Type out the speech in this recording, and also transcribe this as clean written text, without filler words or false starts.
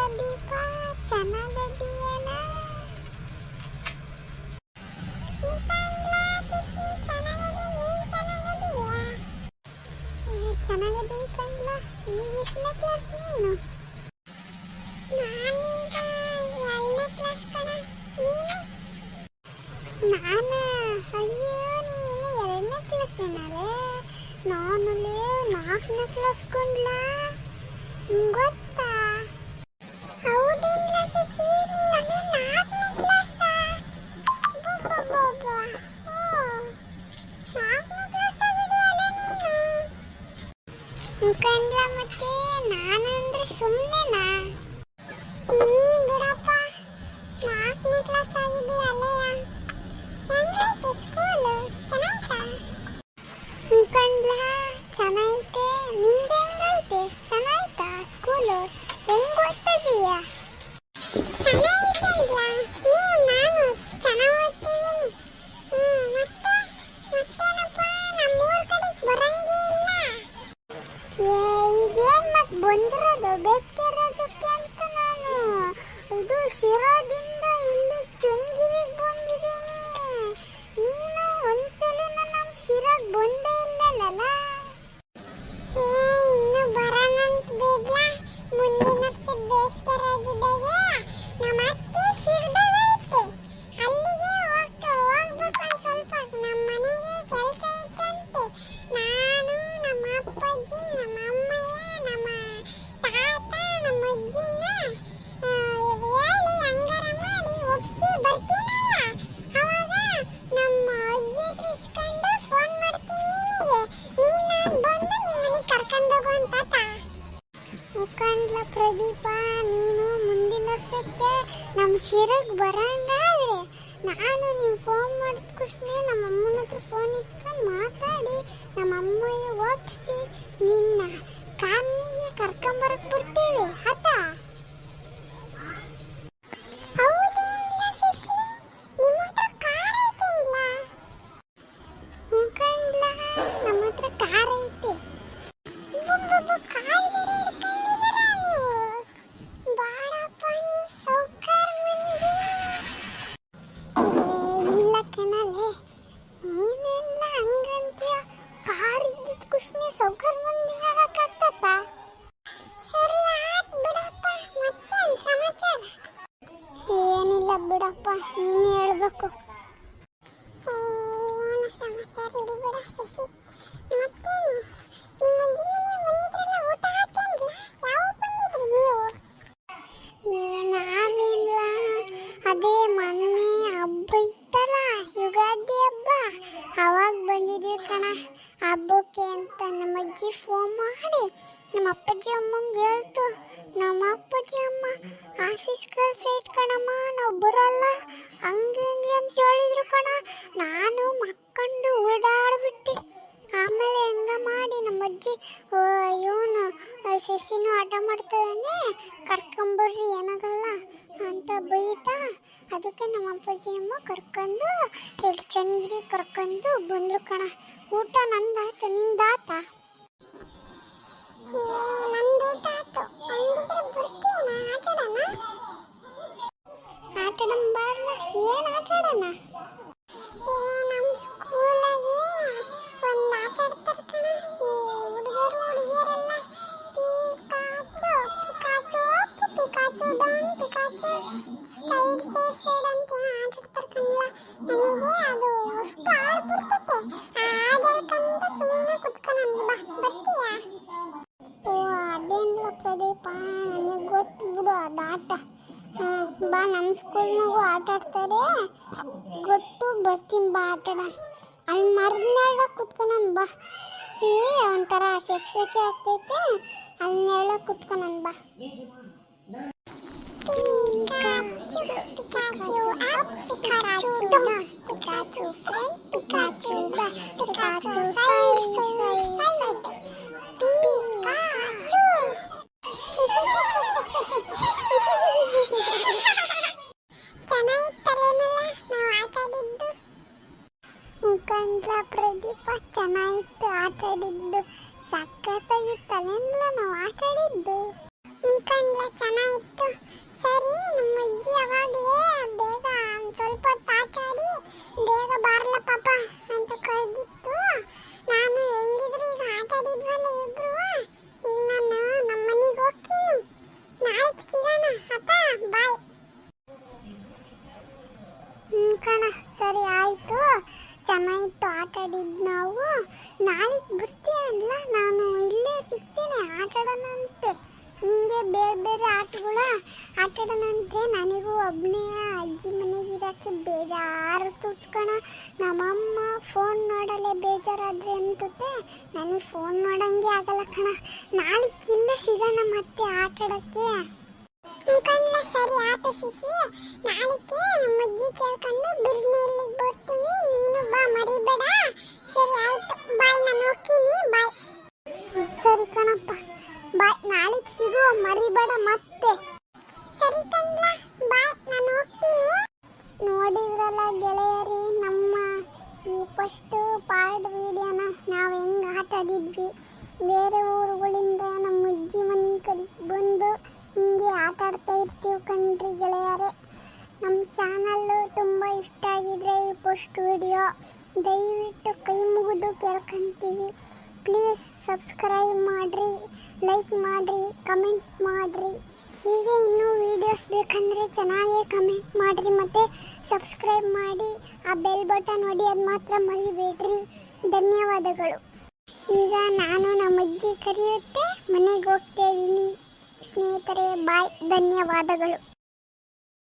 ಪ್ರದೀಪ ಚೆನ್ನಾಗಿದೆಯೇನ? ಚೆನ್ನಾಗಿದ್ದೀನಿ ಕಣ್ಲ. ಈಗ ಎಷ್ಟನೇ ಕ್ಲಾಸ್ ನೀನು? ನಾನೀಗ 2ನೇ ಕ್ಲಾಸ್ ಕಣ. ನೀನು? ನಾನು ಅಯ್ಯೋ ನೀನು 2ನೇ ಕ್ಲಾಸ್ ಏನಲ್ಲೇ. ನಾನು 4ನೇ ಕ್ಲಾಸ್ ಕೊಂಡ್ಲ. ನಿಂಗೆ ಗೊತ್ತಾ? ಹೌದೇನ್ಲ ಶಶಿ, ನೀನು ಅಲ್ಲಿ 4ನೇ ಕ್ಲಾಸ? ಬಾಬಾ, 4ನೇ ಕ್ಲಾಸ್ ಆಗಿದೆಯಲ್ಲ ನೀನು. ಕಂಡ್ಲ, ಮತ್ತೆ ನಾನಂದ್ರೆ ಸುಮ್ಮನೆನಾ? ನೀನ್ ಬಿಡಪ್ಪ, 4ನೇ ಕ್ಲಾಸ್ ಆಗಿದೆಯಲ್ಲಯ್ಯ. ಹೆಂಗೈತೆ ಸ್ಕೂಲು? ಚೆನ್ನಾಯ್ತಾ? ಕಂಡ್ಲ, ಚೆನ್ನಾಯ್ತೆ. ನಿಂದು ಹೆಂಗೈತೆ? ಚೆನ್ನಾಯ್ತಾ ಸ್ಕೂಲು? ಹೆಂಗ್ ಓದ್ತಿದೀಯ? ಚೆನ್ನಾಗಿತ್ತಲ್ಲ. ನಾನು ಚೆನ್ನಾಗಿ ಓದ್ತಿದ್ದೀನಿ. ಮತ್ತೇನಪ್ಪ, ನಮ್ಮೂರ ಕಡೆಗೆ ಬರಂಗೇ ಇಲ್ಲ. ಈಗೇನ್ ಮತ್ತೆ ಬಂದಿರೋದು ಬೇಸಿಗೆ ರಜಕ್ಕೆ ಅಂತ. ನಾನು ಇದು ಶಿರಾದಿಂದ ಇಲ್ಲಿ ಚುಂಗಿರಿಗೆ ಬಂದಿದ್ದೀನಿ. ನೀನು ಒಂದ್ಸಲಿನ ನಮ್ಮ ಶಿರಾಗ್ ಬಂದೇ ಇಲ್ಲಲ್ಲ. ಇನ್ನು ಬರೋಣಂತ ಬಿಡ್ಲ. ಮುಂದಿನ ವರ್ಷ ಬೇಸಿಗೆ ರಜೆದಾಗೆ ನಮ್ಮ ಅತ್ತೆ ಶಿರದಾಗ ಐತೆ. ಅಲ್ಲಿಗೆ ಹೋಗ್ಬೇಕು ಒಂದು ಸ್ವಲ್ಪ. ನಮ್ಮ ಮನೆಗೆ ಕೆಲಸ ಐತಂತೆ. ನಾನು, ನಮ್ಮ ಅಪ್ಪಾಜಿ, ನಮ್ಮ ಅಮ್ಮಯ್ಯ, ನಮ್ಮ ತಾತ, ನಮ್ಮ ಅಜ್ಜಿನ ಹೇಳಿ ಹಂಗಾರ ಮಾಡಿ ಒಪ್ಸಿ ಬರ್ತೀನಲ್ಲ. ಅವಾಗ ನಮ್ಮ ಅಜ್ಜಿ ಇಸ್ಕೊಂಡು ಫೋನ್ ಮಾಡ್ತೀನಿ ನಿನಗೆ. ನೀನು ಬಂದು ನಿಮ್ಮ ಮನೆಗೆ ಕರ್ಕೊಂಡೋಗು ಅಂತ. ಮುಖಂಡ್ಲ ಪ್ರದೀಪ, ನೀನು ಮುಂದಿನ ವರ್ಷಕ್ಕೆ ನಮ್ಮ ಶಿರಗ್ ಬರಂಗಾದ್ರೆ ನಾನು ನಿಮ್ಗೆ ಫೋನ್ ಮಾಡಿದ ಖುಷಿನೇ ನಮ್ಮ ಅಮ್ಮನ ಹತ್ರ ಫೋನ್ ಇಸ್ಕೊಂಡು ಮಾತಾಡಿ ನಮ್ಮ ಅಮ್ಮಯ್ಯ ಒಪ್ಸಿ ನಿನ್ನ ಕಾಮಿಗೆ ಕರ್ಕೊಂಬರಕ್ ಬಿಡ್ತೀವಿ ಆತಾ? ಹೌದೇನ್ಲ ಶಶಿ, ನಿಮ್ಮ ಹತ್ರ ಕಾರ್ ಐತೇನ್ಲ? ಮುಖಂಡ್ಲ, ನಮ್ಮ ಹತ್ರ ಕಾರ್ ಐತೆ. ಕಾರ್ ಬೇರೆ ಹಿಡ್ಕೊಂಡಿದ್ದೀರಾ ನೀವು? ಬಾಡಪ್ಪ, ನೀವು ಸೌಕರ್ ಮಂದಿ. ಇಲ್ಲ ಕಣಲೆ, ನೀನೆಲ್ಲ ಹಂಗಂತೀಯ. ಕಾರ್ ಇದ್ದಿದ್ ಖುಷಿನೇ ಸೌಕರ್ ಮಂದಿ ಆಗಕ್ಕಾಗ್ತತ್ತ? ಸರಿ ಆತ್ ಬಿಡಪ್ಪ. ಮತ್ತೇನ್ ಸಮಾಚಾರ? ಏನಿಲ್ಲ ಬಿಡಪ್ಪ, ನೀನು ಹೇಳ್ಬೇಕು. ಏನು ಸಮಾಚಾರ ಇಡಿ ಬಿಡ ಶಶಿ. ಮತ್ತೇನು, ನಿಮ್ಮ ಅಜ್ಜಿ ಮನೆಗೆ ಬಂದಿದ್ರಲ್ಲ, ಊಟ ಹಾಕೇನ್ಲ? ಯಾವಾಗ ಬಂದಿದ್ರಿ ನೀವು? ನಾವಿಲ್ಲ, ಅದೇ ಮೊನ್ನೆ ಹಬ್ಬ ಇತ್ತಲ್ಲ, ಯುಗಾದಿ ಹಬ್ಬ, ಅವಾಗ ಬಂದಿದ್ವಿ ಕಣ. ಹಬ್ಬಕ್ಕೆ ಅಂತ ನಮ್ಮ ಅಜ್ಜಿ ಫೋನ್ ಮಾಡಿ ನಮ್ಮ ಅಪ್ಪಾಜಿ ಅಮ್ಮಂಗೆ ಹೇಳ್ತು. ನಮ್ಮ ಅಪ್ಪಾಜಿ ಅಮ್ಮ ಆಫೀಸ್ ಕೆಲಸ ಐತ್ ಕಣಮ್ಮ, ನಾವು ಬರಲ್ಲ ಹಂಗೆ ಹಿಂಗೆ ಅಂತ ಹೇಳಿದ್ರು ಕಣ. ನಾನು ಮಕ್ಕಂಡು ಓಡಾಡ್ಬಿಟ್ಟೆ. ಆಮೇಲೆ ಹೆಂಗ ಮಾಡಿ ನಮ್ಮ ಅಜ್ಜಿ ಇವನು ಶಶಿನೂ ಆಟ ಮಾಡ್ತಾನೆ, ಕರ್ಕೊಂಬರ್ರಿ ಏನಾಗಲ್ಲ ಅಂತ ಬೈತಾ. ಅದಕ್ಕೆ ನಮ್ಮ ಅಪ್ಪಾಜಿ ಅಮ್ಮ ಕರ್ಕೊಂಡು ಇಲ್ಲಿ ಚನ್ನಗಿರಿ ಕರ್ಕೊಂಡು ಬಂದರು ಕಣ. ಊಟ ನಂದಾಯ್ತು, ನಿಂದಾತ? ನಂದು ಊಟ ಆಯ್ತು. ಹಂಗಿದ್ರೆ ಬರ್ತೀನ ಆಟಾಡೋಣ? ಆಟಾಡೋಣ ಬಾರ್ಲ. ಏನು ಆಟಾಡೋಣ? ನಮ್ಮ ಸ್ಕೂಲಾಗೆ ಒಂದು ಆಟ ಆಡ್ತಾರೆ ಕಣ. ಹುಡುಗರು ಹುಡುಗಿಯರೆಲ್ಲ Pikachu Pikachu Pikachu down Pikachu side side side ಅಂತ ಆಟ ಆಡ್ತಾರೆ ಕಣ್ಲ. ನನಗೆ ಅದು ಅಷ್ಟು ಆಡ್ಬಿಡ್ತತೆ. ಹಾಡು ಹೇಳ್ಕೊಂಡು ಸುಮ್ಮನೆ ಕುತ್ಕೊಂಡು ಬರ್ತೀಯಾ? ಓ ಅದೇನ್ಲ ಪ್ರದೀಪ, ನನಗೆ ಗೊತ್ತು ಬಿಡು ಅದು ಆಟ. ಬಾ, ನಮ್ಮ ಸ್ಕೂಲ್ನಾಗೂ ಆಟ ಆಡ್ತಾರೆ, ಗೊತ್ತು, ಬರ್ತೀನಿ ಬಾ ಆಟಾಡ. ಅಲ್ಲಿ ಮರದ್ನೆಲ್ಲ ಕುತ್ಕೊಳನ್ ಬಾ. ಇಲ್ಲಿ ಒಂಥರ ಸೆಕೆ ಆಗ್ತೈತೆ, ಅಲ್ಲಿ ನೆರಳ ಕುತ್ಕೊಳನ್ ಬಾ. Pikachu Pikachu up Pikachu down Pikachu front Pikachu back Pikachu side side side Pikachu. ಚೆನ್ನಾಗಿತ್ತಲ್ಲೇನಲ್ಲ ನಾವು ಆಟ ಆಡಿದ್ದು? ಮುಖಂಡ್ಲ ಪ್ರದೀಪ, ಚೆನ್ನಾಗಿತ್ತು ಆಟ ಆಡಿದ್ದು. ಸಖತ್ತಾಗಿತ್ತಲ್ಲೇನಲ್ಲ ನಾವು ಆಟ ಆಡಿದ್ದು? ಕಣ್ಲ ಚೆನ್ನಾಗಿತ್ತು. ಸರಿ, ನಮ್ಮ ಅಜ್ಜಿ ಅವಾಗಲೇ ಬೇಗ ಸ್ವಲ್ಪ ಹೊತ್ತು ಆಟ ಆಡಿ ಬೇಗ ಬಾರ್ಲ ಪಾಪ ಅಂತ ಕರೆದಿತ್ತು. ನಾನು ಹೆಂಗಿದ್ರು ಈಗ ಆಟ ಆಡಿದ್ವಲ್ಲ ಇಬ್ರು, ಈಗ ನಾನು ನಮ್ಮ ಮನೆಗೆ ಹೋಗ್ತೀನಿ. ನಾಳೆ ಸಿಗೋಣ ಅಪ್ಪ, ಬಾಯ್. ಕಣ, ಸರಿ ಆಯಿತು, ಚೆನ್ನಾಗಿತ್ತು ಆಟ ಆಡಿದ್ದು. ನಾವು ನಾಳೆಗೆ ಬರ್ತೀಯಲ್ಲ, ನಾನು ಇಲ್ಲೇ ಸಿಗ್ತೀನಿ, ಆಟ ಆಡೋಣಂತೆ. ಹಿಂಗೆ ಬೇರೆ ಬೇರೆ ಆಟಗಳ ಆಟ ಆಡೋಣಂತೆ. ನನಗೂ ಒಬ್ಬನೇ ಅಜ್ಜಿ ಮನೆಗೆ ಇರೋಕ್ಕೆ ಬೇಜಾರು ತುಟ್ಕಣ. ನಮ್ಮಮ್ಮ ಫೋನ್ ನೋಡಲೇ ಬೇಜಾರಾದ್ರೆ ಅನ್ಸುತ್ತೆ, ನನಗೆ ಫೋನ್ ನೋಡಂಗೆ ಆಗಲ್ಲ ಕಣ. ನಾಳೆ ಇಲ್ಲೇ ಸಿಗೋಣ ಮತ್ತೆ ಆಟ ಆಡೋಕ್ಕೆ. ಕಣ್ಣ, ಸರಿ ಆಯ್ತು ಶಿಶಿ, ನಾಳೆಗೆ ನಮ್ಮ ಅಜ್ಜಿ ಕೇಳ್ಕೊಂಡು ಬಿರ್ನಿಲ್ಲಿಗೆ ಬರ್ತೀನಿ, ನೀನು ಬಾ, ಮರಿಬೇಡ. ಸರಿ ಆಯ್ತು, ಬಾಯ್, ನಾನು ಹೋಗ್ತೀನಿ, ಬಾಯ್. ಸರಿ ಕಣಪ್ಪ, ಬಾಯ್, ನಾಳೆಗೆ ಸಿಗುವ, ಮರಿಬೇಡ ಮತ್ತೆ. ಸರಿ ಕಣ್ಣ, ಬಾಯ್, ನಾನು ಹೋಗ್ತೀನಿ. ನೋಡಿದ್ರಲ್ಲ ಗೆಳೆಯರಿ, ನಮ್ಮ ಈ ಫಸ್ಟ್ ಪಾರ್ಟ್ ವಿಡಿಯೋನ ನಾವು ಹೆಂಗೆ ಆಟ ಆಡಿದ್ವಿ. ಬೇರೆ ಊರುಗಳಿಂದ ನಮ್ಮ ಅಜ್ಜಿ ಮನೆ ಕಡೆ ಬಂದು ಹಿಂಗೆ ಆಟ ಆಡ್ತಾ ಇರ್ತೀವಿ ಕಣ್ರಿ ಗೆಳೆಯರೇ. ನಮ್ಮ ಚಾನಲ್ಲು ತುಂಬ ಇಷ್ಟ ಆಗಿದ್ರೆ ಈ ಫಸ್ಟ್ ವಿಡಿಯೋ ದಯವಿಟ್ಟು ಕೈ ಮುಗಿದು ಕೇಳ್ಕೊಂತೀವಿ. ಪ್ಲೀಸ್ ಸಬ್ಸ್ಕ್ರೈಬ್ ಮಾಡಿರಿ, ಲೈಕ್ ಮಾಡಿರಿ, ಕಮೆಂಟ್ ಮಾಡಿರಿ. ಹೀಗೆ ಇನ್ನೂ ವೀಡಿಯೋಸ್ ಬೇಕಂದರೆ ಚೆನ್ನಾಗೇ ಕಮೆಂಟ್ ಮಾಡಿರಿ ಮತ್ತು ಸಬ್ಸ್ಕ್ರೈಬ್ ಮಾಡಿ. ಆ ಬೆಲ್ ಬಟನ್ ಹೊಡಿಯೋದು ಮಾತ್ರ ಮರಿಬೇಡ್ರಿ. ಧನ್ಯವಾದಗಳು. ಈಗ ನಾನು ನಮ್ಮ ಅಜ್ಜಿ ಕರೆಯುತ್ತೆ, ಮನೆಗೆ ಹೋಗ್ತಾ ಇದ್ದೀನಿ ಸ್ನೇಹಿತರೆ. ಬಾಯ್, ಧನ್ಯವಾದಗಳು.